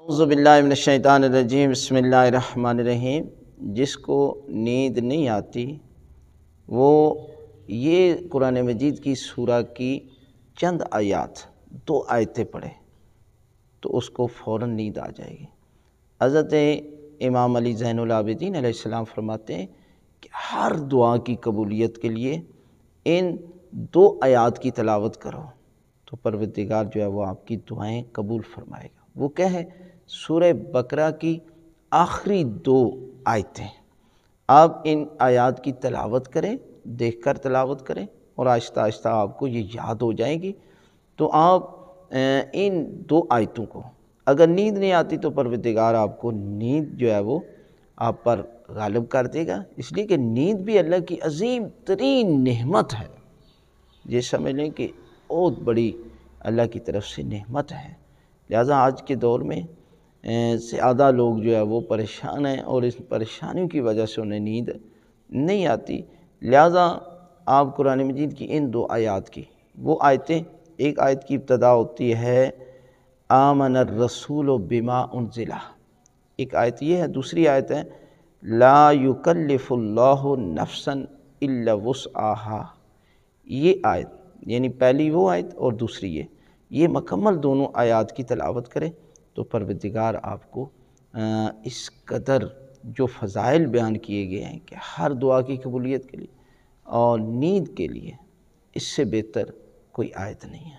اعوذ باللہ من الشیطان الرجیم، بسم اللہ الرحمن الرحیم۔ جس کو نیند نہیں آتی وہ یہ قرآن مجید کی سورہ کی چند آیات 2 آیتیں پڑھے تو اس کو فوراً نیند آ جائے گی۔ حضرت امام علی زین العابدین علیہ السلام فرماتے ہیں کہ ہر دعا کی قبولیت کے لیے ان 2 آیات کی تلاوت کرو تو پروردگار جو ہے وہ آپ کی دعائیں قبول فرمائے گا۔ وہ کیا ہے؟ سورہ بقرہ کی آخری 2 آیتیں۔ آپ ان آیات کی تلاوت کریں، دیکھ کر تلاوت کریں اور آہستہ آہستہ آپ کو یہ یاد ہو جائیں گی۔ تو آپ ان 2 آیتوں کو، اگر نیند نہیں آتی تو پروردگار آپ کو نیند جو ہے وہ آپ پر غالب کر دے گا، اس لیے کہ نیند بھی اللہ کی عظیم ترین نعمت ہے۔ یہ سمجھ لیں کہ بہت بڑی اللہ کی طرف سے نعمت ہے۔ لہٰذا آج کے دور میں زیادہ لوگ جو ہے وہ پریشان ہیں اور اس پریشانیوں کی وجہ سے انہیں نیند نہیں آتی۔ لہٰذا آپ قرآن مجید کی ان 2 آیات کی، وہ آیتیں، ایک آیت کی ابتدا ہوتی ہے آمن الرسول بما انزل، ایک آیت یہ ہے، دوسری آیت ہے لا یکلف اللہ نفسا الا وسعہا۔ یہ آیت یعنی پہلی وہ آیت اور دوسری یہ مکمل دونوں آیات کی تلاوت کرے تو پروردگار آپ کو اس قدر جو فضائل بیان کیے گئے ہیں کہ ہر دعا کی قبولیت کے لیے اور نیند کے لیے اس سے بہتر کوئی آیت نہیں ہے۔